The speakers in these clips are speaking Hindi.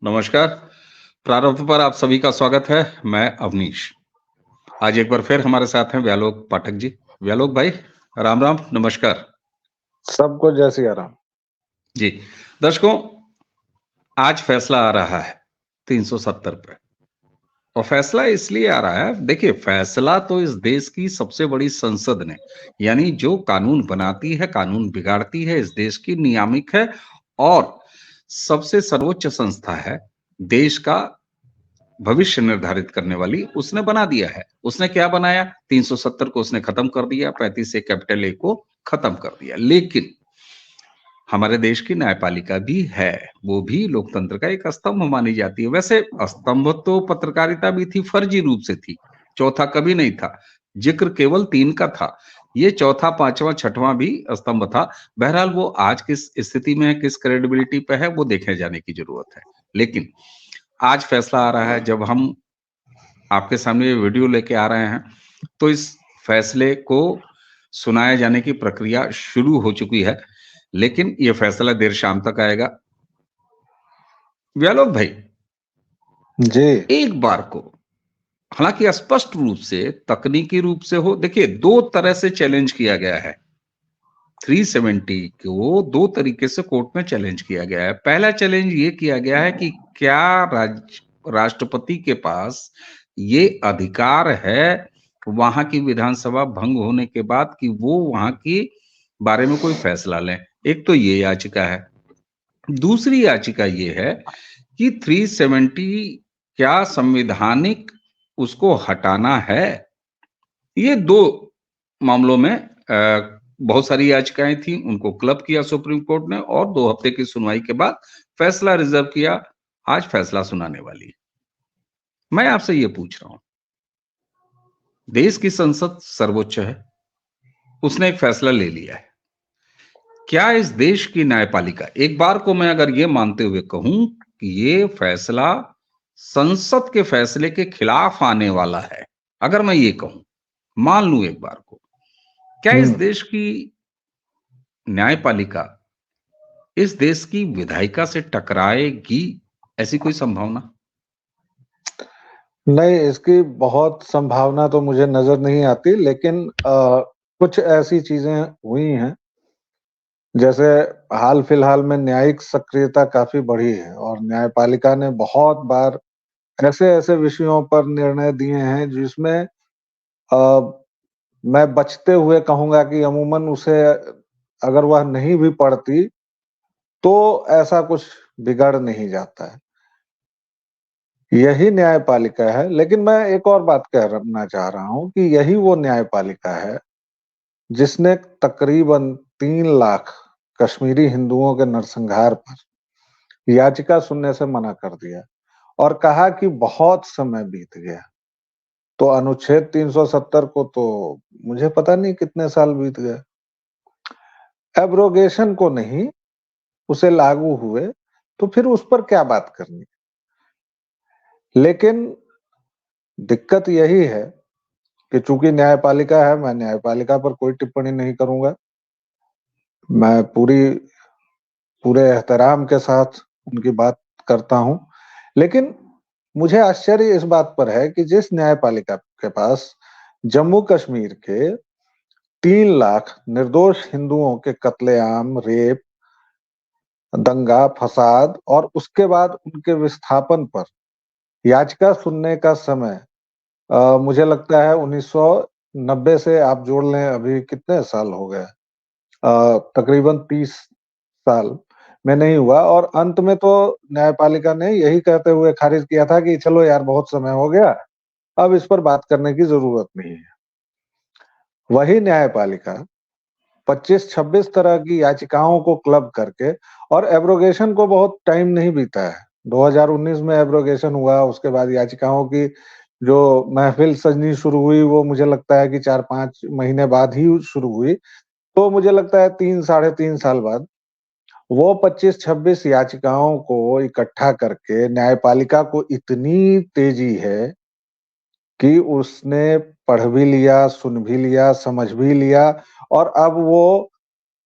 नमस्कार। प्रारंभ पर आप सभी का स्वागत है। मैं अवनीश। आज एक बार फिर हमारे साथ हैं व्यालोक पाठक जी। व्यालोक भाई, राम राम, नमस्कार। सबको जय सिया राम। जी, दर्शकों, आज फैसला आ रहा है 370 पे। और फैसला इसलिए आ रहा है, देखिए, फैसला तो इस देश की सबसे बड़ी संसद ने, यानी जो कानून बनाती है, कानून बिगाड़ती है, इस देश की नियामक है और सबसे सर्वोच्च संस्था है, देश का भविष्य निर्धारित करने वाली, उसने बना दिया है। उसने क्या बनाया? 370 को उसने खत्म कर दिया, 35 से कैपिटल ए को खत्म कर दिया। लेकिन हमारे देश की न्यायपालिका भी है, वो भी लोकतंत्र का एक स्तंभ मानी जाती है। वैसे स्तंभ तो पत्रकारिता भी थी, फर्जी रूप से थी, चौथा कभी नहीं था। जिक्र केवल 3 का था, ये चौथा, पांचवा, छठवां भी स्तंभ था। बहरहाल वो आज किस स्थिति में है, किस क्रेडिबिलिटी पे है, वो देखे जाने की जरूरत है। लेकिन आज फैसला आ रहा है, जब हम आपके सामने ये वीडियो लेके आ रहे हैं, तो इस फैसले को सुनाए जाने की प्रक्रिया शुरू हो चुकी है, लेकिन ये फैसला देर शाम तक आएगा। व्यालोक भाई, जी। एक बार को, हालांकि स्पष्ट रूप से, तकनीकी रूप से हो, देखिए, 2 तरह से चैलेंज किया गया है। 370 को 2 तरीके से कोर्ट में चैलेंज किया गया है। पहला चैलेंज ये किया गया है कि क्या राष्ट्रपति के पास ये अधिकार है, वहां की विधानसभा भंग होने के बाद, कि वो वहां के बारे में कोई फैसला लें। एक तो ये याचिका है। दूसरी याचिका ये है कि 370 क्या संवैधानिक उसको हटाना है। ये 2 मामलों में बहुत सारी याचिकाएं थी, उनको क्लब किया सुप्रीम कोर्ट ने और 2 हफ्ते की सुनवाई के बाद फैसला रिजर्व किया। आज फैसला सुनाने वाली है। मैं आपसे ये पूछ रहा हूं, देश की संसद सर्वोच्च है, उसने एक फैसला ले लिया है। क्या इस देश की न्यायपालिका, एक बार को मैं अगर ये मानते हुए कहूं कि ये फैसला संसद के फैसले के खिलाफ आने वाला है, अगर मैं ये कहूं, मान लूं एक बार को, क्या इस देश की न्यायपालिका इस देश की विधायिका से टकराएगी? ऐसी कोई संभावना? नहीं, इसकी बहुत संभावना तो मुझे नजर नहीं आती, लेकिन कुछ ऐसी चीजें हुई हैं, जैसे हाल फिलहाल में न्यायिक सक्रियता काफी बढ़ी है और न्यायपालिका ने बहुत बार ऐसे ऐसे विषयों पर निर्णय दिए हैं जिसमें मैं बचते हुए कहूंगा कि अमूमन उसे अगर वह नहीं भी पढ़ती तो ऐसा कुछ बिगड़ नहीं जाता है। यही न्यायपालिका है, लेकिन मैं एक और बात कहना चाह रहा हूं कि यही वो न्यायपालिका है जिसने तकरीबन 3 लाख कश्मीरी हिंदुओं के नरसंहार पर याचिका सुनने से मना कर दिया और कहा कि बहुत समय बीत गया। तो अनुच्छेद 370 को तो मुझे पता नहीं कितने साल बीत गए, एब्रोगेशन को नहीं, उसे लागू हुए, तो फिर उस पर क्या बात करनी। लेकिन दिक्कत यही है कि चूंकि न्यायपालिका है, मैं न्यायपालिका पर कोई टिप्पणी नहीं करूंगा। मैं पूरे एहतराम के साथ उनकी बात करता हूं, लेकिन मुझे आश्चर्य इस बात पर है कि जिस न्यायपालिका के पास जम्मू कश्मीर के 3 लाख निर्दोष हिंदुओं के कत्लेआम, रेप, दंगा, फसाद और उसके बाद उनके विस्थापन पर याचिका सुनने का समय मुझे लगता है 1990 से आप जोड़ लें, अभी कितने साल हो गए, तकरीबन 30 साल में नहीं हुआ। और अंत में तो न्यायपालिका ने यही कहते हुए खारिज किया था कि चलो यार, बहुत समय हो गया, अब इस पर बात करने की जरूरत नहीं है। वही न्यायपालिका 25-26 तरह की याचिकाओं को क्लब करके, और एब्रोगेशन को बहुत टाइम नहीं बीता है, 2019 में एब्रोगेशन हुआ, उसके बाद याचिकाओं की जो महफिल सजनी शुरू हुई वो मुझे लगता है कि 4-5 महीने बाद ही शुरू हुई। तो मुझे लगता है 3 साढ़े 3 साल बाद वो 25-26 याचिकाओं को इकट्ठा करके न्यायपालिका को इतनी तेजी है कि उसने पढ़ भी लिया, सुन भी लिया, समझ भी लिया, और अब वो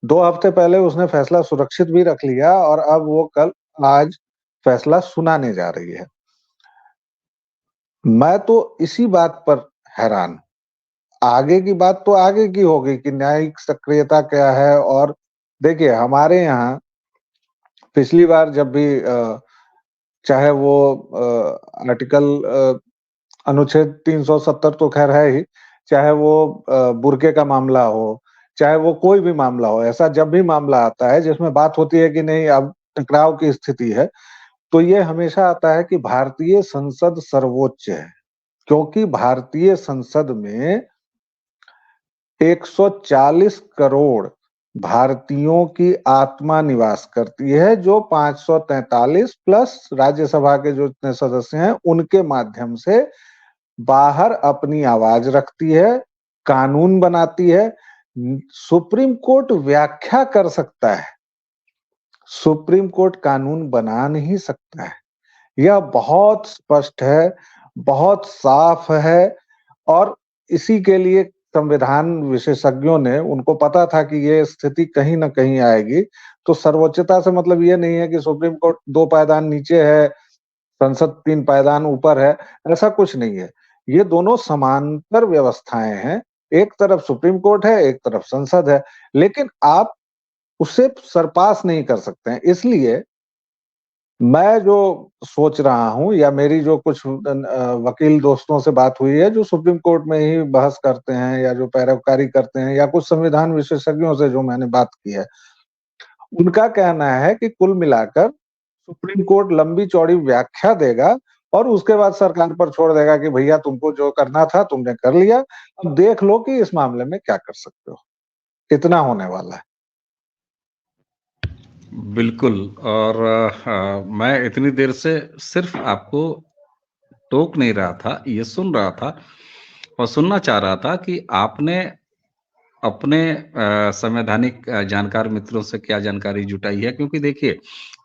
2 हफ्ते पहले उसने फैसला सुरक्षित भी रख लिया, और अब वो आज फैसला सुनाने जा रही है। मैं तो इसी बात पर हैरान, आगे की बात तो आगे की होगी कि न्यायिक सक्रियता क्या है। और देखिए हमारे यहाँ पिछली बार जब भी चाहे वो आर्टिकल अनुच्छेद 370 तो खैर है ही, चाहे वो बुर्के का मामला हो, चाहे वो कोई भी मामला हो, ऐसा जब भी मामला आता है जिसमें बात होती है कि नहीं अब टकराव की स्थिति है, तो ये हमेशा आता है कि भारतीय संसद सर्वोच्च है, क्योंकि भारतीय संसद में 140 करोड़ भारतीयों की आत्मा निवास करती है, जो 543 प्लस राज्यसभा के जो इतने सदस्य हैं उनके माध्यम से बाहर अपनी आवाज रखती है, कानून बनाती है। सुप्रीम कोर्ट व्याख्या कर सकता है, सुप्रीम कोर्ट कानून बना नहीं सकता है। यह बहुत स्पष्ट है, बहुत साफ है। और इसी के लिए संविधान विशेषज्ञों ने, उनको पता था कि ये स्थिति कहीं ना कहीं आएगी। तो सर्वोच्चता से मतलब ये नहीं है कि सुप्रीम कोर्ट 2 पायदान नीचे है, संसद 3 पायदान ऊपर है, ऐसा कुछ नहीं है। ये दोनों समांतर व्यवस्थाएं हैं, एक तरफ सुप्रीम कोर्ट है, एक तरफ संसद है, लेकिन आप उसे सरपास नहीं कर सकते हैं। इसलिए मैं जो सोच रहा हूँ, या मेरी जो कुछ वकील दोस्तों से बात हुई है जो सुप्रीम कोर्ट में ही बहस करते हैं या जो पैरोकारी करते हैं, या कुछ संविधान विशेषज्ञों से जो मैंने बात की है, उनका कहना है कि कुल मिलाकर सुप्रीम कोर्ट लंबी चौड़ी व्याख्या देगा और उसके बाद सरकार पर छोड़ देगा कि भैया तुमको जो करना था तुमने कर लिया, अब देख लो कि इस मामले में क्या कर सकते हो। इतना होने वाला है। बिल्कुल। और मैं इतनी देर से सिर्फ आपको टोक नहीं रहा था, ये सुन रहा था और सुनना चाह रहा था कि आपने अपने संवैधानिक जानकार मित्रों से क्या जानकारी जुटाई है। क्योंकि देखिए,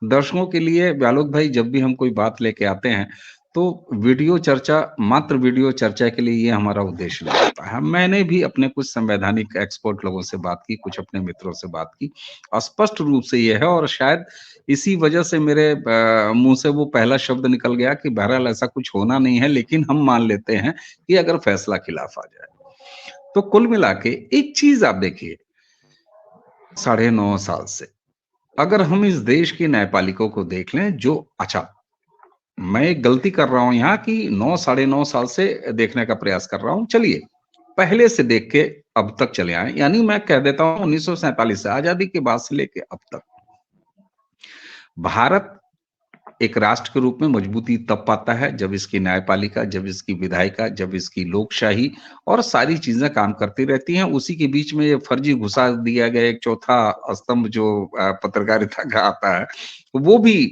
दर्शकों के लिए व्यालोक भाई जब भी हम कोई बात लेके आते हैं, तो वीडियो चर्चा, मात्र वीडियो चर्चा के लिए ये हमारा उद्देश्य नहीं होता है। मैंने भी अपने कुछ संवैधानिक एक्सपर्ट लोगों से बात की, कुछ अपने मित्रों से बात की। स्पष्ट रूप से ये है, और शायद इसी वजह से मेरे मुँह से वो पहला शब्द निकल गया कि बहरहाल ऐसा कुछ होना नहीं है, लेकिन हम मान लेते हैं कि अगर फैसला खिलाफ आ जाए। तो कुल मिला के एक चीज आप देखिए, 9.5 साल से अगर हम इस देश की न्यायपालिका को देख लें, जो अच्छा, मैं एक गलती कर रहा हूं यहाँ कि 9 साल से देखने का प्रयास कर रहा हूं। चलिए पहले से देख के अब तक चले आए, यानी मैं कह देता हूं 1947 से, आजादी के बाद से लेके अब तक भारत एक राष्ट्र के रूप में मजबूती तब पाता है जब इसकी न्यायपालिका, जब इसकी विधायिका, जब इसकी लोकशाही और सारी चीजें काम करती रहती हैं। उसी के बीच में ये फर्जी घुसा दिया गया एक चौथा स्तंभ जो पत्रकारिता का आता है, वो भी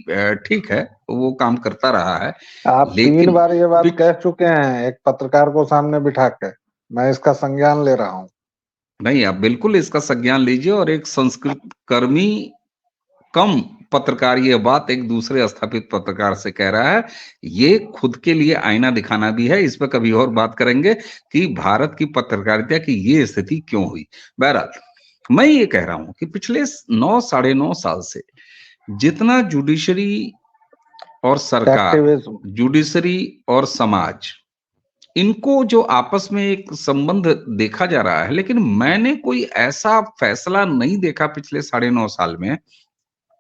ठीक है, वो काम करता रहा है। आप 3 लेकिन बार ये बात पिछ कह चुके हैं एक पत्रकार को सामने बिठा के, मैं इसका संज्ञान ले रहा हूँ। नहीं, आप बिल्कुल इसका संज्ञान लीजिए। और एक संस्कृत कर्मी कम पत्रकार ये बात एक दूसरे स्थापित पत्रकार से कह रहा है, ये खुद के लिए आईना दिखाना भी है। इस पर कभी और बात करेंगे कि भारत की पत्रकारिता की ये स्थिति क्यों हुई। बहरहाल मैं ये कह रहा हूं कि पिछले 9 साल से जितना जुडिशरी और सरकार, एक्टिविज्म। जुडिशरी और समाज, इनको जो आपस में एक संबंध देखा जा रहा है, लेकिन मैंने कोई ऐसा फैसला नहीं देखा पिछले 9.5 साल में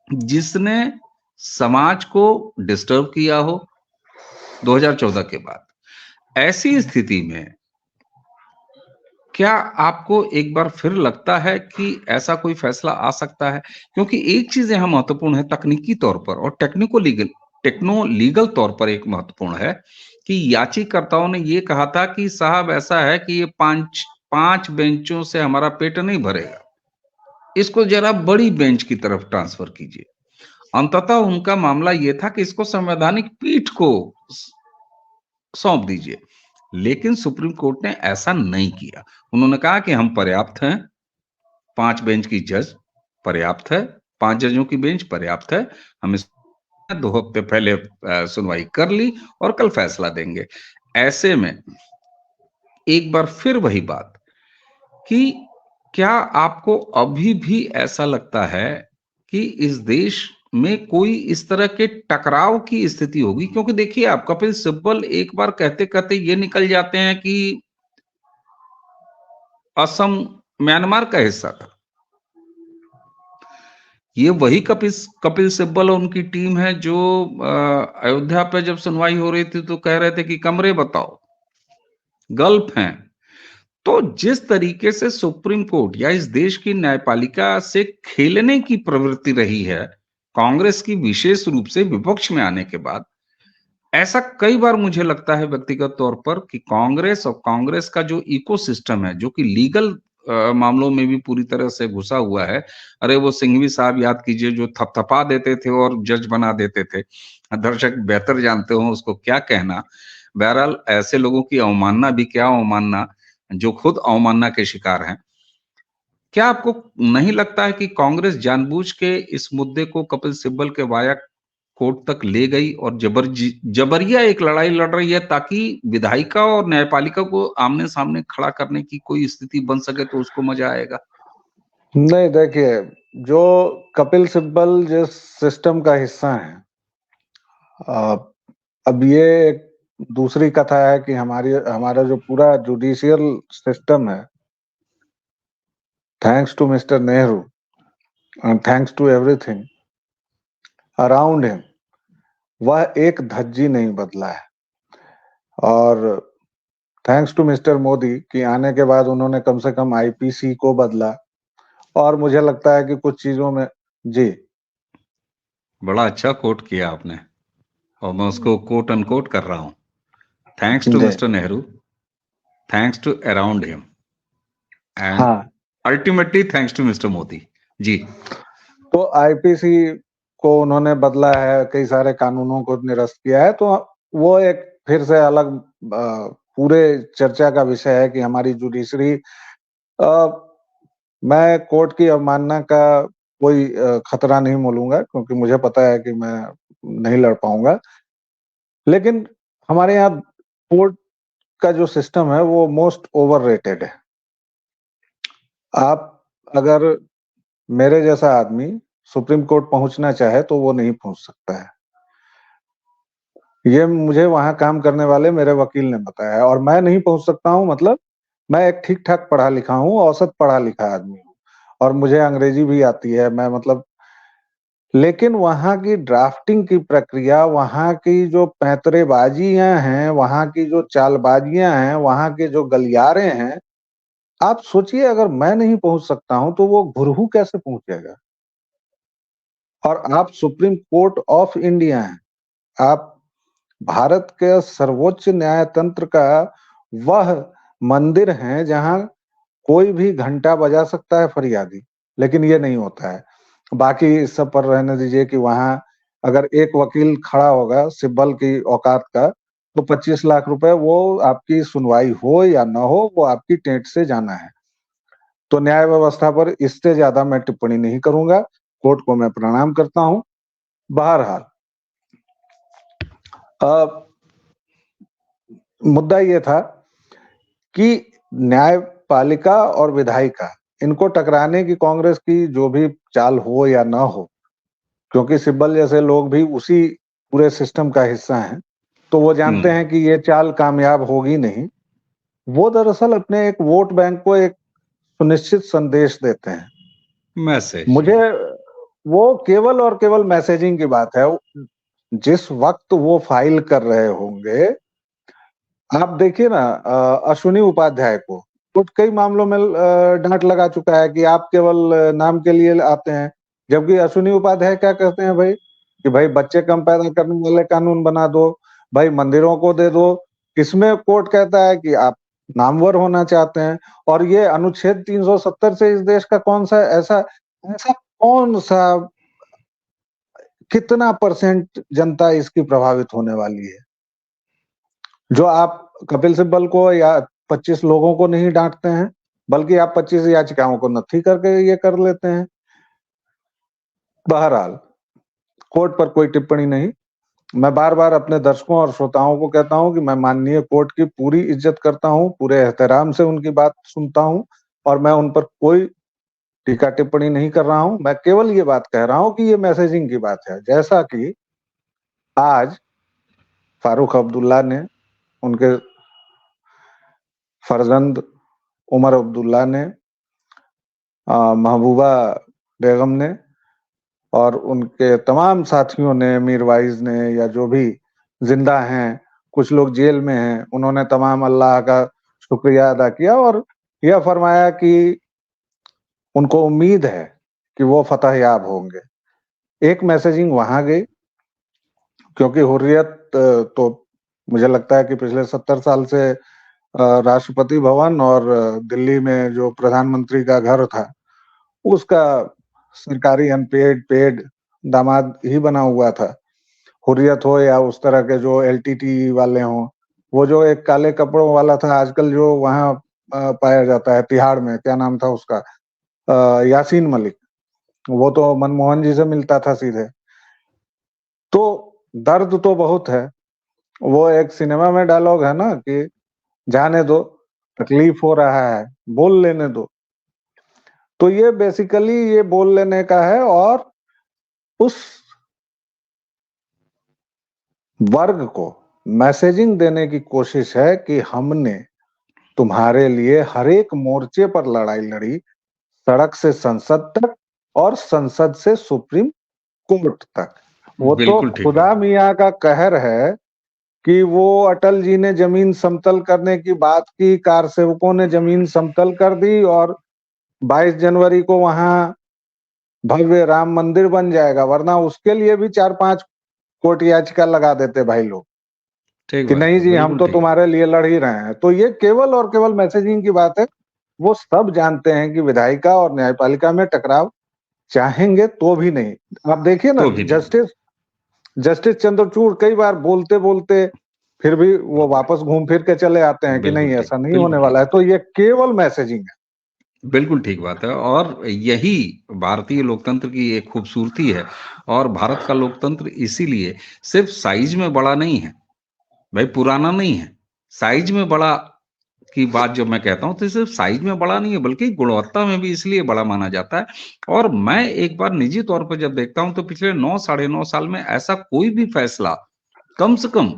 जिसने समाज को डिस्टर्ब किया हो 2014 के बाद। ऐसी स्थिति में क्या आपको एक बार फिर लगता है कि ऐसा कोई फैसला आ सकता है? क्योंकि एक चीज यहाँ महत्वपूर्ण है तकनीकी तौर पर, और टेक्नो लीगल तौर पर एक महत्वपूर्ण है कि याचिकाकर्ताओं ने ये कहा था कि साहब ऐसा है कि ये पांच बेंचों से हमारा पेट नहीं भरेगा, इसको जरा बड़ी बेंच की तरफ ट्रांसफर कीजिए। अंततः उनका मामला यह था कि इसको संवैधानिक पीठ को सौंप दीजिए, लेकिन सुप्रीम कोर्ट ने ऐसा नहीं किया। उन्होंने कहा कि हम पर्याप्त हैं, 5 बेंच की जज पर्याप्त है, 5 जजों की बेंच पर्याप्त है, हम इस 2 हफ्ते पहले सुनवाई कर ली और कल फैसला देंगे। ऐसे में एक बार फिर वही बात कि क्या आपको अभी भी ऐसा लगता है कि इस देश में कोई इस तरह के टकराव की स्थिति होगी? क्योंकि देखिए आप कपिल सिब्बल एक बार कहते-कहते ये निकल जाते हैं कि असम म्यांमार का हिस्सा था। ये वही कपिल सिब्बल और उनकी टीम है जो अयोध्या पे जब सुनवाई हो रही थी तो कह रहे थे कि कमरे बताओ, गल्फ हैं। तो जिस तरीके से सुप्रीम कोर्ट या इस देश की न्यायपालिका से खेलने की प्रवृत्ति रही है, कांग्रेस की विशेष रूप से विपक्ष में आने के बाद, ऐसा कई बार मुझे लगता है व्यक्तिगत तौर पर कि कांग्रेस और कांग्रेस का जो इकोसिस्टम है, जो कि लीगल मामलों में भी पूरी तरह से घुसा हुआ है। अरे वो सिंघवी साहब याद कीजिए जो थपथपा देते थे और जज बना देते थे। दर्शक बेहतर जानते हो उसको क्या कहना। बहरहाल ऐसे लोगों की अवमानना भी क्या अवमानना, जो खुद अवमानना के शिकार हैं। क्या आपको नहीं लगता है कि कांग्रेस जानबूझ के इस मुद्दे को कपिल सिब्बल के वाया कोर्ट तक ले गई और जबरिया एक लड़ाई लड़ रही है ताकि विधायिका और न्यायपालिका को आमने-सामने खड़ा करने की कोई स्थिति बन सके तो उसको मजा आएगा? नहीं, देखिए, जो कपिल सिब्बल जिस सिस्टम का हिस्सा हैं, अब ये एक दूसरी कथा है कि हमारा जो पूरा जुडिशियल सिस्टम है, thanks to mister Nehru and thanks to everything around him, वह एक धज्जी नहीं बदला है। और थैंक्स टू मिस्टर मोदी कि आने के बाद उन्होंने कम से कम आईपीसी को बदला, और मुझे लगता है कि कुछ चीजों में जी बड़ा अच्छा कोट किया आपने और मैं उसको कोट अनकोट कर रहा हूं। Thanks to ji mister Nehru, thanks to around him and हाँ, ultimately thanks to mister Modi. जी। तो आईपीसी को उन्होंने बदला है, कई सारे कानूनों को निरस्त किया है, तो वो एक फिर से अलग पूरे चर्चा का विषय है कि हमारी जुडिशरी, मैं कोर्ट की अवमानना का कोई खतरा नहीं मोलूंगा क्योंकि मुझे पता है कि मैं नहीं लड़ पाऊंगा। लेकिन हमारे यहाँ कोर्ट का जो सिस्टम है वो मोस्ट ओवररेटेड है। आप अगर मेरे जैसा आदमी सुप्रीम कोर्ट पहुंचना चाहे तो वो नहीं पहुंच सकता है। ये मुझे वहां काम करने वाले मेरे वकील ने बताया, और मैं नहीं पहुंच सकता हूं मतलब मैं एक ठीक ठाक पढ़ा लिखा हूं, औसत पढ़ा लिखा आदमी हूं, और मुझे अंग्रेजी भी आती है, मैं मतलब, लेकिन वहां की ड्राफ्टिंग की प्रक्रिया, वहां की जो पैंतरेबाजियां हैं, वहां की जो चालबाजियां हैं, वहां के जो गलियारे हैं, आप सोचिए अगर मैं नहीं पहुंच सकता हूं तो वो घुरहू कैसे पहुंचेगा। और आप सुप्रीम कोर्ट ऑफ इंडिया हैं, आप भारत के सर्वोच्च न्यायतंत्र का वह मंदिर है जहां कोई भी घंटा बजा सकता है फरियादी, लेकिन ये नहीं होता है। बाकी इस सब पर रहने दीजिए कि वहां अगर एक वकील खड़ा होगा सिब्बल की औकात का, तो 25 लाख रुपए, वो आपकी सुनवाई हो या ना हो, वो आपकी टेंट से जाना है। तो न्याय व्यवस्था पर इससे ज्यादा मैं टिप्पणी नहीं करूंगा। कोर्ट को मैं प्रणाम करता हूं। बहरहाल, मुद्दा ये था कि न्यायपालिका और विधायिका, इनको टकराने की कांग्रेस की जो भी चाल हो या ना हो, क्योंकि सिब्बल जैसे लोग भी उसी पूरे सिस्टम का हिस्सा हैं, तो वो जानते हैं कि ये चाल कामयाब होगी नहीं। वो दरअसल अपने एक वोट बैंक को एक सुनिश्चित संदेश देते हैं। मैसेज। मुझे वो केवल और केवल मैसेजिंग की बात है। जिस वक्त वो फाइल कर रहे होंगे, आप देखिए ना, अश्विनी उपाध्याय को तो कई मामलों में डांट लगा चुका है कि आप केवल नाम के लिए आते हैं, जबकि अश्विनी उपाध्याय क्या कहते हैं भाई कि भाई बच्चे कम पैदा करने वाले कानून बना दो, भाई मंदिरों को दे दो। इसमें कोर्ट कहता है कि आप नामवर होना चाहते हैं, और ये अनुच्छेद 370 से इस देश का कौन सा ऐसा ऐसा कौन सा कितना परसेंट जनता इसकी प्रभावित होने वाली है, जो आप कपिल सिब्बल को या 25 लोगों को नहीं डांटते हैं, बल्कि आप 25 याचिकाओं को नत्थी करके ये कर लेते हैं। बहरहाल, कोर्ट पर कोई टिप्पणी नहीं। मैं बार-बार अपने दर्शकों और श्रोताओं को कहता हूं कि मैं माननीय कोर्ट की पूरी इज्जत करता हूं, पूरे एहतराम से उनकी बात सुनता हूं, और मैं उन पर कोई टीका टिप्पणी नहीं कर रहा हूं, मैं केवल ये बात कह रहा हूं कि ये मैसेजिंग की बात है। जैसा कि आज फारूक अब्दुल्ला ने, उनके फर्जंद उमर अब्दुल्ला ने, महबूबा बेगम ने और उनके तमाम साथियों ने, मीरवाइज ने, या जो भी जिंदा हैं, कुछ लोग जेल में हैं, उन्होंने तमाम अल्लाह का शुक्रिया अदा किया और यह फरमाया कि उनको उम्मीद है कि वो फतह याब होंगे। एक मैसेजिंग वहां गई, क्योंकि हुर्रियत तो मुझे लगता है कि पिछले 70 साल से राष्ट्रपति भवन और दिल्ली में जो प्रधानमंत्री का घर था उसका सरकारी अनपेड पेड दामाद ही बना हुआ था। हुर्रियत हो या उस तरह के जो एलटीटी वाले हों, वो जो एक काले कपड़ों वाला था आजकल जो वहां पाया जाता है तिहाड़ में, क्या नाम था उसका, यासीन मलिक, वो तो मनमोहन जी से मिलता था सीधे। तो दर्द तो बहुत है। वो एक सिनेमा में डायलॉग है ना कि जाने दो, तकलीफ हो रहा है, बोल लेने दो। तो ये बेसिकली ये बोल लेने का है और उस वर्ग को मैसेजिंग देने की कोशिश है कि हमने तुम्हारे लिए हर एक मोर्चे पर लड़ाई लड़ी, सड़क से संसद तक और संसद से सुप्रीम कोर्ट तक। वो तो बिल्कुल ठीक खुदा बात। मियाँ का कहर है कि वो अटल जी ने जमीन समतल करने की बात की, कार सेवकों ने जमीन समतल कर दी और 22 जनवरी को वहां भव्य राम मंदिर बन जाएगा, वरना उसके लिए भी 4-5 कोर्ट याचिका लगा देते भाई लोग ठीक कि बात नहीं है, जी हम बिल्कुल तो ठीक बात। तुम्हारे लिए लड़ ही रहे हैं। तो ये केवल और केवल मैसेजिंग की बात है। वो सब जानते हैं कि विधायिका और न्यायपालिका में टकराव चाहेंगे तो भी नहीं। आप देखिए ना, तो भी नहीं। जस्टिस जस्टिस चंद्रचूड़ कई बार बोलते बोलते फिर भी वो वापस घूम फिर के चले आते हैं कि बिल्कुल नहीं ठीक, ऐसा नहीं होने बिल्कुल ठीक वाला है। बात तो है। ये केवल मैसेजिंग है। बिल्कुल ठीक बात है, और यही भारतीय लोकतंत्र की एक खूबसूरती है। और भारत का लोकतंत्र इसीलिए सिर्फ साइज में बड़ा नहीं है भाई, पुराना नहीं है। साइज में बड़ा की बात जब मैं कहता हूं तो सिर्फ साइज में बड़ा नहीं है, बल्कि गुणवत्ता में भी इसलिए बड़ा माना जाता है। और मैं एक बार निजी तौर पर जब देखता हूं तो पिछले 9 साढ़े 9 साल में ऐसा कोई भी फैसला कम से कम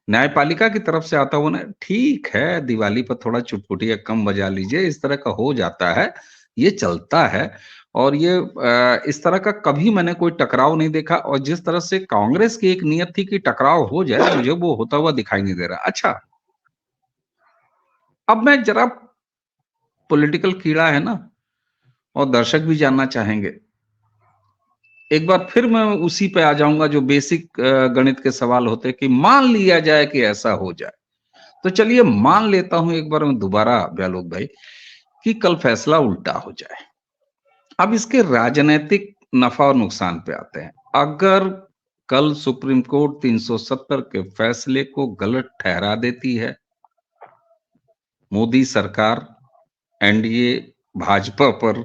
न्यायपालिका की तरफ से आता हुआ ना, ठीक है दिवाली पर थोड़ा चुटपुटिया कम बजा लीजिए, इस तरह का हो जाता है, ये चलता है। और ये इस तरह का कभी मैंने कोई टकराव नहीं देखा, और जिस तरह से कांग्रेस की एक नियत थी कि टकराव हो जाए, मुझे वो होता हुआ दिखाई नहीं दे रहा। अच्छा, अब मैं जरा, पॉलिटिकल कीड़ा है ना, और दर्शक भी जानना चाहेंगे, एक बार फिर मैं उसी पे आ जाऊंगा जो बेसिक गणित के सवाल होते हैं कि मान लिया जाए कि ऐसा हो जाए। तो चलिए मान लेता हूं एक बार मैं दोबारा ब्यालोक भाई, कि कल फैसला उल्टा हो जाए। अब इसके राजनीतिक नफा और नुकसान पे आते हैं। अगर कल सुप्रीम कोर्ट 370 के फैसले को गलत ठहरा देती है, मोदी सरकार, एनडीए, भाजपा पर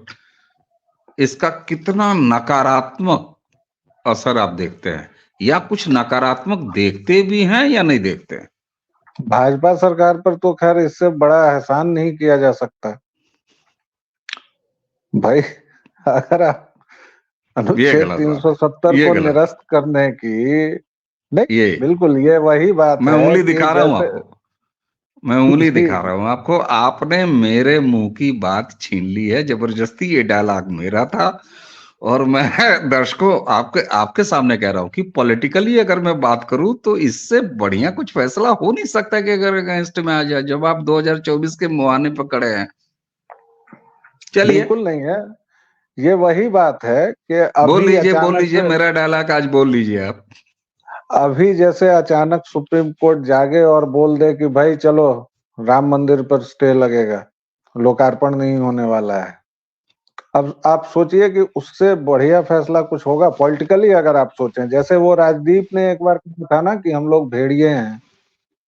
इसका कितना नकारात्मक असर आप देखते हैं, या कुछ नकारात्मक देखते भी हैं या नहीं देखते हैं? भाजपा सरकार पर तो खैर इससे बड़ा एहसान नहीं किया जा सकता भाई। अगर आप ये अनुच्छेद गलत बात है, 370 ये को गलत निरस्त करने की, नहीं, ये बिल्कुल ये वही बात मैं है उंगली कि दिखा रहा हूं जैसे आपको, मैं उंगली जी, दिखा रहा हूं आपको, आपने मेरे मुंह की बात छीन ली है जबरदस्ती। ये डायलॉग मेरा था, और मैं दर्शकों आपके आपके सामने कह रहा हूं कि पॉलिटिकली अगर मैं बात करूं तो इससे बढ़िया कुछ फैसला हो नहीं सकता कि अगर अगेंस्ट में आ जाए, जब आप 2024 के मुहाने पर खड़े हैं। चलिए, बिल्कुल नहीं है। ये वही बात है कि अभी बोल अचानक लीजिए, से, मेरा डायलॉग आज बोल लीजिए आप। अभी जैसे अचानक सुप्रीम कोर्ट जागे और बोल दे कि भाई चलो राम मंदिर पर स्टे लगेगा, लोकार्पण नहीं होने वाला है। अब आप सोचिए कि उससे बढ़िया फैसला कुछ होगा पॉलिटिकली। अगर आप सोचें, जैसे वो राजदीप ने एक बार कहा था ना कि हम लोग भेड़िए हैं,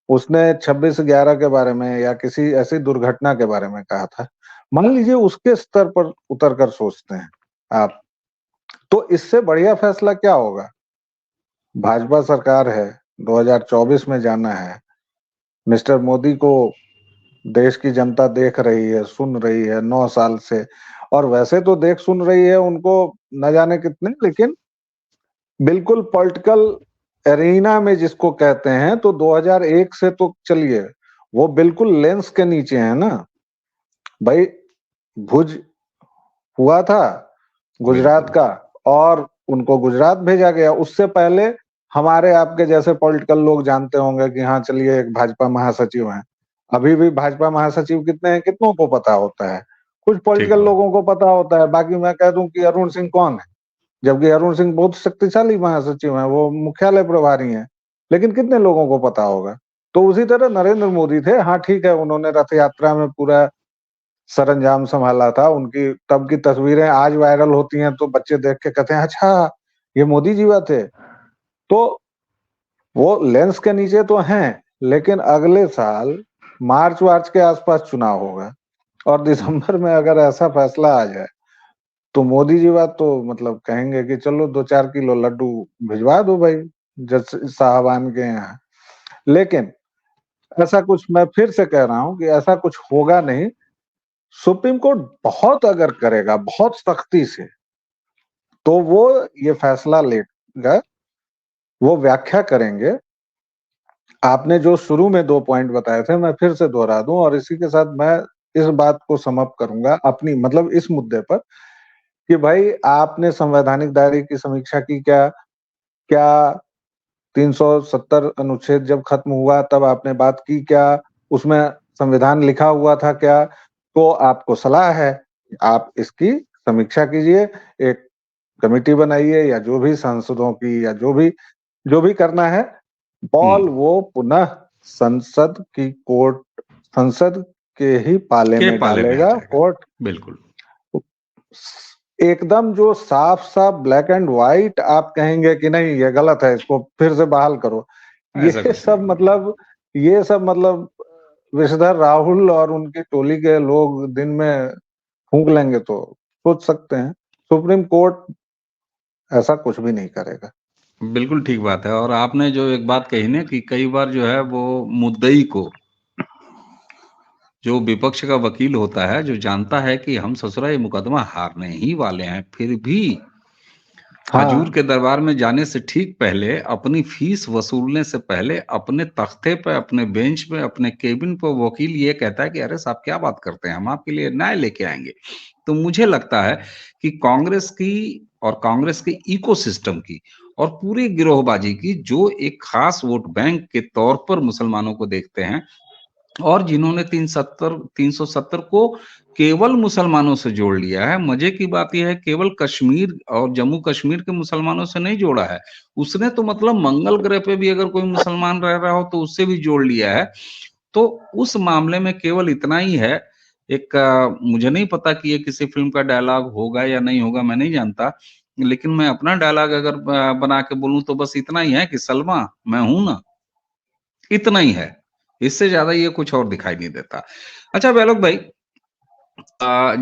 उसने 26/11 के बारे में या किसी ऐसी दुर्घटना के बारे में कहा था। मान लीजिए उसके स्तर पर उतर कर सोचते हैं आप, तो इससे बढ़िया फैसला क्या होगा? भाजपा सरकार है, 2024 में जाना है, मिस्टर मोदी को देश की जनता देख रही है, सुन रही है 9 साल से, और वैसे तो देख सुन रही है उनको न जाने कितने, लेकिन बिल्कुल पॉलिटिकल एरिना में जिसको कहते हैं, तो 2001 से तो चलिए वो बिल्कुल लेंस के नीचे है ना भाई। भुज हुआ था गुजरात का, और उनको गुजरात भेजा गया। उससे पहले हमारे आपके जैसे पॉलिटिकल लोग जानते होंगे कि हाँ चलिए एक भाजपा महासचिव हैं। अभी भी भाजपा महासचिव कितने हैं, कितनों को पता होता है? कुछ पॉलिटिकल लोगों को पता होता है। बाकी मैं कह दूं कि अरुण सिंह कौन है, जबकि अरुण सिंह बहुत शक्तिशाली महासचिव हैं, वो मुख्यालय प्रभारी हैं, लेकिन कितने लोगों को पता होगा? तो उसी तरह नरेंद्र मोदी थे। हाँ ठीक है, उन्होंने रथ यात्रा में पूरा सरंजाम संभाला था। उनकी तब की तस्वीरें आज वायरल होती हैं तो बच्चे देख के कहते हैं अच्छा ये मोदी जी थे। तो वो लेंस के नीचे तो हैं, लेकिन अगले साल मार्च वार्च के आसपास चुनाव होगा, और दिसंबर में अगर ऐसा फैसला आ जाए तो मोदी जी बात तो मतलब कहेंगे कि चलो 2-4 किलो लड्डू भिजवा दो भाई जज साहबान के यहाँ। लेकिन ऐसा कुछ, मैं फिर से कह रहा हूं कि ऐसा कुछ होगा नहीं। सुप्रीम कोर्ट बहुत अगर करेगा बहुत सख्ती से, तो वो ये फैसला लेगा, वो व्याख्या करेंगे। आपने जो शुरू में 2 पॉइंट बताए थे, मैं फिर से दोहरा दूं, और इसी के साथ मैं इस बात को समाप्त करूंगा अपनी, मतलब इस मुद्दे पर, कि भाई आपने संवैधानिक दायरे की समीक्षा की क्या? क्या 370 अनुच्छेद जब खत्म हुआ तब आपने बात की क्या? उसमें संविधान लिखा हुआ था क्या? तो आपको सलाह है, आप इसकी समीक्षा कीजिए, एक कमेटी बनाइए, या जो भी सांसदों की, या जो भी करना है, बॉल वो पुनः संसद की कोर्ट, संसद के ही पाले के में पाले में आ डालेगा जाएगा। कोर्ट। बिल्कुल एकदम जो साफ साफ ब्लैक एंड व्हाइट आप कहेंगे कि नहीं ये गलत है, इसको फिर से बहाल करो, ऐसा ये कुछ नहीं सब होगा। मतलब ये सब मतलब विषधर राहुल और उनकी टोली के लोग दिन में फूंक लेंगे तो सोच सकते हैं। सुप्रीम कोर्ट ऐसा कुछ भी नहीं करेगा। बिल्कुल ठीक बात है। और आपने जो एक बात कही ना कि कई बार जो है वो मुद्दई को, जो विपक्ष का वकील होता है, जो जानता है कि हम ससुरा ये मुकदमा हारने ही वाले हैं, फिर भी हजूर हाँ के दरबार में जाने से ठीक पहले, अपनी फीस वसूलने से पहले, अपने तख्ते पे, अपने बेंच पे, अपने केबिन पे वकील ये कहता है कि अरे साहब क्या बात करते हैं, हम आपके लिए न्याय लेके आएंगे। तो मुझे लगता है कि कांग्रेस की और कांग्रेस के इकोसिस्टम की और पूरी गिरोहबाजी की, जो एक खास वोट बैंक के तौर पर मुसलमानों को देखते हैं, और जिन्होंने 370 को केवल मुसलमानों से जोड़ लिया है। मजे की बात यह है, केवल कश्मीर और जम्मू कश्मीर के मुसलमानों से नहीं जोड़ा है, उसने तो मतलब मंगल ग्रह पे भी अगर कोई मुसलमान रह रहा हो तो उससे भी जोड़ लिया है। तो उस मामले में केवल इतना ही है। एक मुझे नहीं पता कि ये किसी फिल्म का डायलॉग होगा या नहीं होगा, मैं नहीं जानता, लेकिन मैं अपना डायलॉग अगर बना के बोलूं तो बस इतना ही है कि सलमा मैं हूं ना, इतना ही है। इससे ज्यादा ये कुछ और दिखाई नहीं देता। अच्छा वैलोक भाई,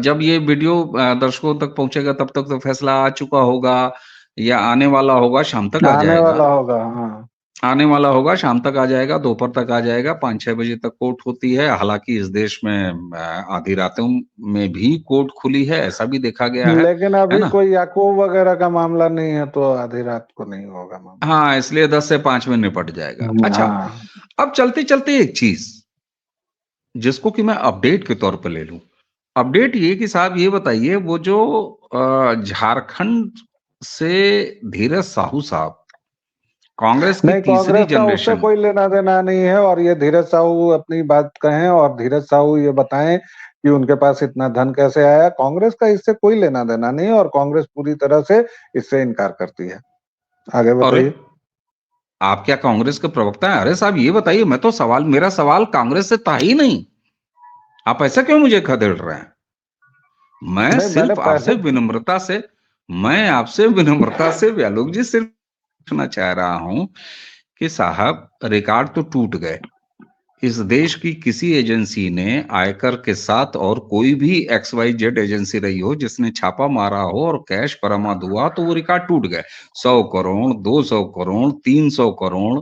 जब ये वीडियो दर्शकों तक पहुंचेगा तब तक तो फैसला आ चुका होगा या आने वाला होगा, शाम तक आ आने जाएगा। वाला होगा। हाँ आने वाला होगा, शाम तक आ जाएगा, दोपहर तक आ जाएगा, 5-6 बजे तक कोर्ट होती है। हालांकि इस देश में आधी रातों में भी कोर्ट खुली है, ऐसा भी देखा गया लेकिन है अभी ना? कोई याकूब वगैरह का मामला नहीं है तो आधी रात को नहीं होगा मामला। हाँ, इसलिए 10 से 5 में निपट जाएगा। अच्छा, हाँ अब चलते चलते एक चीज जिसको कि मैं अपडेट के तौर पर ले लूं। अपडेट ये कि साहब ये बताइए, वो जो झारखंड से धीरज साहू साहब, कांग्रेस की नहीं, तीसरी कांग्रेस का उससे जनरेशन। कोई लेना देना नहीं है। और ये धीरज साहू अपनी बात कहें और धीरज साहू ये बताएं कि उनके पास इतना धन कैसे आया। कांग्रेस का इससे कोई लेना देना नहीं है, और कांग्रेस पूरी तरह से इससे इनकार करती है। आगे अरे बताइए। आप क्या कांग्रेस के प्रवक्ता हैं? अरे साहब ये बताइए, मैं तो मेरा सवाल कांग्रेस से था ही नहीं, आप ऐसा क्यों मुझे खदेड़ रहे हैं? मैं नहीं, मैंने सिर्फ आपसे पहले विनम्रता से, मैं आपसे विनम्रता से व्यालोक जी सिर्फ पूछना चाह रहा हूं कि साहब रिकॉर्ड तो टूट गए। इस देश की किसी एजेंसी ने आयकर के साथ, और कोई भी XYZ एजेंसी रही हो जिसने छापा मारा हो और कैश बरामद हुआ, तो वो रिकॉर्ड टूट गए। 100 करोड़, 200 करोड़, 300 करोड़,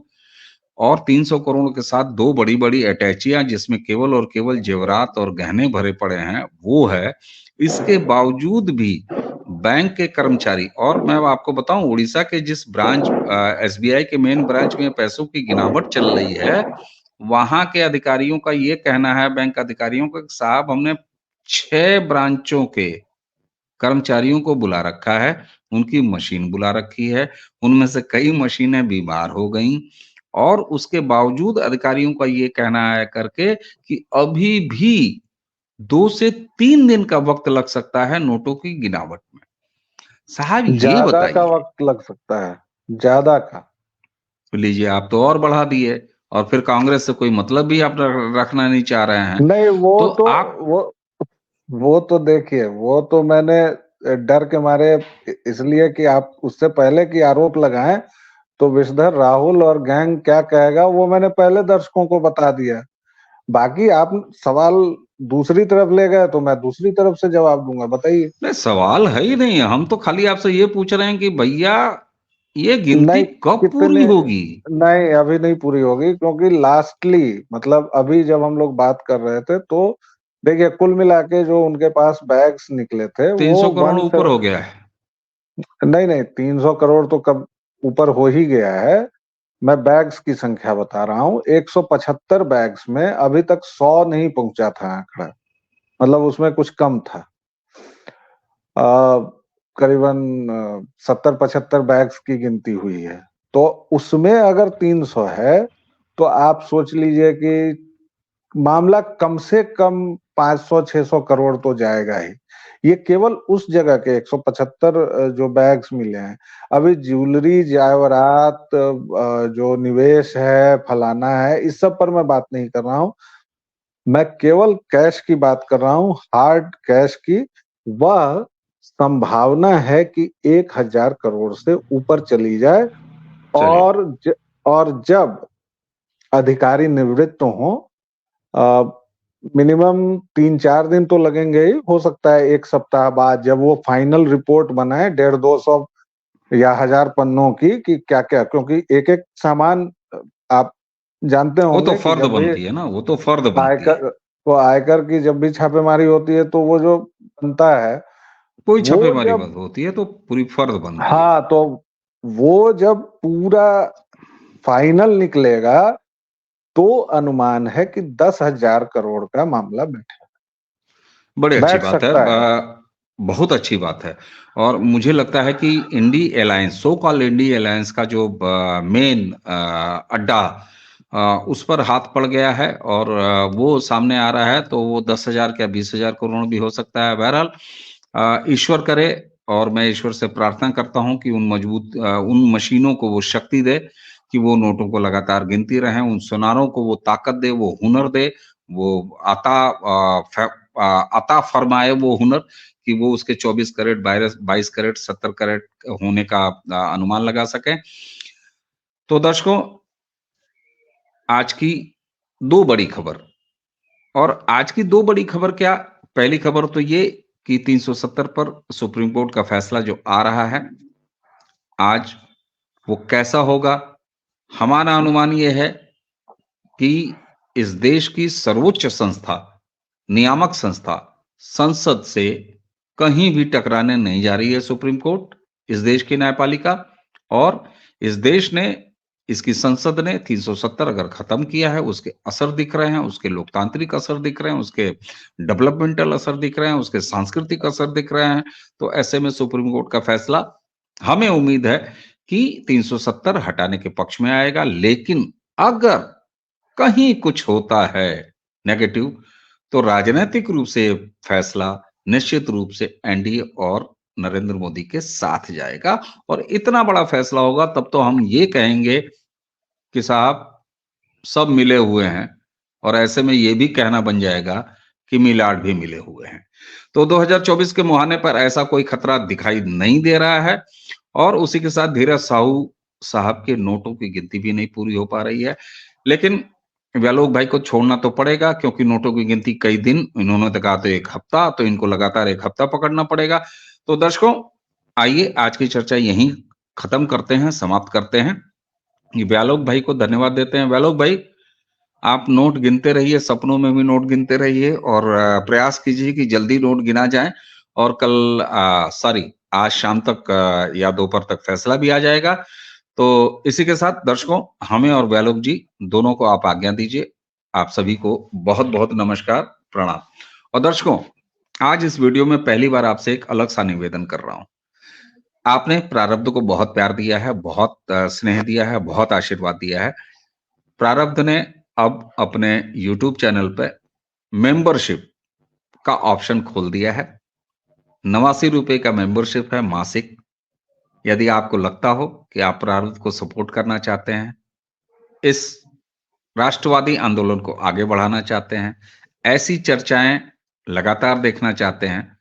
और 300 करोड़ के साथ दो बड़ी बड़ी अटैचियां जिसमें केवल और केवल जेवरात और गहने भरे पड़े हैं वो है। इसके बावजूद भी बैंक के कर्मचारी, और मैं आपको बताऊं उड़ीसा के जिस ब्रांच एसबीआई के मेन ब्रांच में पैसों की गिनावट चल रही है, वहां के अधिकारियों का ये कहना है, बैंक अधिकारियों का, साहब हमने 6 ब्रांचों के कर्मचारियों को बुला रखा है, उनकी मशीन बुला रखी है, उनमें से कई मशीनें बीमार हो गई, और उसके बावजूद अधिकारियों का ये कहना है करके कि अभी भी 2 से 3 दिन का वक्त लग सकता है नोटों की गिनावट में। साहब ये ज्यादा का बताइए। वक्त लग सकता है, ज्यादा का। तो लीजिए, आप तो और बढ़ा दिए, और फिर कांग्रेस से कोई मतलब भी आप रखना नहीं चाह रहे हैं। नहीं, तो आप वो तो देखिए, वो तो मैंने डर के मारे, इसलिए कि आप उससे पहले की आरोप लगाएं तो विषधर राहुल और गैंग क्या कहेगा वो मैंने पहले दर्शकों को बता दिया। बाकी आप सवाल दूसरी तरफ ले गए तो मैं दूसरी तरफ से जवाब दूंगा, बताइए। नहीं, सवाल है ही नहीं, हम तो खाली आपसे ये पूछ रहे हैं कि भैया ये गिनती नहीं, कब पूरी कितने, होगी। नहीं अभी नहीं पूरी होगी, क्योंकि लास्टली मतलब अभी जब हम लोग बात कर रहे थे तो देखिए कुल मिला के जो उनके पास बैग्स निकले थे वो 300 करोड़ वन से, ऊपर हो गया है। नहीं नहीं 300 करोड़ तो कब ऊपर हो ही गया है। मैं बैग्स की संख्या बता रहा हूँ, 175 बैग्स में अभी तक 100 नहीं पहुंचा था आंकड़ा, मतलब उसमें कुछ कम था। करीबन 70-75 बैग्स की गिनती हुई है, तो उसमें अगर 300 है तो आप सोच लीजिए कि मामला कम से कम 500-600 करोड़ तो जाएगा ही। ये केवल उस जगह के 175 जो बैग्स मिले हैं। अभी ज्वेलरी, जायवरात, जो निवेश है, फलाना है, इस सब पर मैं बात नहीं कर रहा हूँ। मैं केवल कैश की बात कर रहा हूँ, हार्ड कैश की। वह संभावना है कि 1000 करोड़ से ऊपर चली जाए, चलिए, और जब अधिकारी निवृत्त हो, मिनिमम 3-4 दिन तो लगेंगे ही, हो सकता है 1 सप्ताह बाद जब वो फाइनल रिपोर्ट बनाए 150-200 या 1000 पन्नों की कि क्या क्या, क्योंकि एक एक सामान आप जानते वो तो होंगे कि फर्द जब भी बनती है ना, वो तो फर्द बनती है। आयकर आयकर की जब भी छापेमारी होती है तो वो जो बनता है, कोई वो छापेमारी जब, बंद होती है तो पूरी फर्द बनती है। हाँ तो वो जब पूरा फाइनल निकलेगा तो अनुमान है कि 10,000 करोड़ का मामला बड़ी अच्छी बैठ बात है, सकता है। बहुत अच्छी बात है। और मुझे लगता है कि INDI alliance, so called INDI alliance का जो मेन अड्डा, उस पर हाथ पड़ गया है, और वो सामने आ रहा है, तो वो 10,000 क्या 20,000 करोड़ भी हो सकता है। बहरहाल ईश्वर करे, और मैं ईश्वर से प्रार्थना करता हूं कि उन मशीनों को वो शक्ति दे कि वो नोटों को लगातार गिनती रहें, उन सुनारों को वो ताकत दे, वो हुनर दे, वो अता फरमाए वो हुनर, कि वो उसके 24 कैरेट, 22 कैरेट, 70 कैरेट होने का अनुमान लगा सके। तो दर्शकों, आज की दो बड़ी खबर, और आज की दो बड़ी खबर क्या, पहली खबर तो ये कि 370 पर सुप्रीम कोर्ट का फैसला जो आ रहा है आज, वो कैसा होगा। हमारा अनुमान ये है कि इस देश की सर्वोच्च संस्था, नियामक संस्था, संसद से कहीं भी टकराने नहीं जा रही है सुप्रीम कोर्ट, इस देश की न्यायपालिका। और इस देश ने, इसकी संसद ने 370 अगर खत्म किया है, उसके असर दिख रहे हैं, उसके लोकतांत्रिक असर दिख रहे हैं, उसके डेवलपमेंटल असर दिख रहे हैं, उसके सांस्कृतिक असर दिख रहे हैं। तो ऐसे में सुप्रीम कोर्ट का फैसला, हमें उम्मीद है कि 370 हटाने के पक्ष में आएगा। लेकिन अगर कहीं कुछ होता है नेगेटिव, तो राजनीतिक रूप से फैसला निश्चित रूप से एनडीए और नरेंद्र मोदी के साथ जाएगा, और इतना बड़ा फैसला होगा तब तो हम ये कहेंगे कि साहब सब मिले हुए हैं, और ऐसे में ये भी कहना बन जाएगा कि मिलाड भी मिले हुए हैं। तो 2024 के मुहाने पर ऐसा कोई खतरा दिखाई नहीं दे रहा है, और उसी के साथ धीरज साहू साहब के नोटों की गिनती भी नहीं पूरी हो पा रही है। लेकिन व्यालोक भाई को छोड़ना तो पड़ेगा, क्योंकि नोटों की गिनती कई दिन, इन्होंने तो कहा तो 1 हफ्ता, तो इनको लगातार 1 हफ्ता पकड़ना पड़ेगा। तो दर्शकों, आइए आज की चर्चा यहीं खत्म करते हैं, समाप्त करते हैं। व्यालोक भाई को धन्यवाद देते हैं। व्यालोक भाई, आप नोट गिनते रहिए, सपनों में भी नोट गिनते रहिए और प्रयास कीजिए कि जल्दी नोट गिना जाए और कल आज शाम तक या दोपहर तक फैसला भी आ जाएगा। तो इसी के साथ दर्शकों, हमें और व्यालोक जी दोनों को आप आज्ञा दीजिए। आप सभी को बहुत बहुत नमस्कार, प्रणाम। और दर्शकों, आज इस वीडियो में पहली बार आपसे एक अलग सा निवेदन कर रहा हूं। आपने प्रारब्ध को बहुत प्यार दिया है, बहुत स्नेह दिया है, बहुत आशीर्वाद दिया है। प्रारब्ध ने अब अपने YouTube चैनल पे मेंबरशिप का ऑप्शन खोल दिया है। 89 रुपए का मेंबरशिप है मासिक। यदि आपको लगता हो कि आप प्रारब्ध को सपोर्ट करना चाहते हैं, इस राष्ट्रवादी आंदोलन को आगे बढ़ाना चाहते हैं, ऐसी चर्चाएं लगातार देखना चाहते हैं,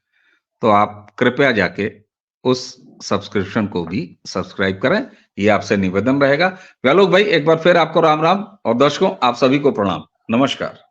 तो आप कृपया जाके उस सब्सक्रिप्शन को भी सब्सक्राइब करें। ये आपसे निवेदन रहेगा। व्यालोक भाई, एक बार फिर आपको राम राम और दर्शकों आप सभी को प्रणाम, नमस्कार।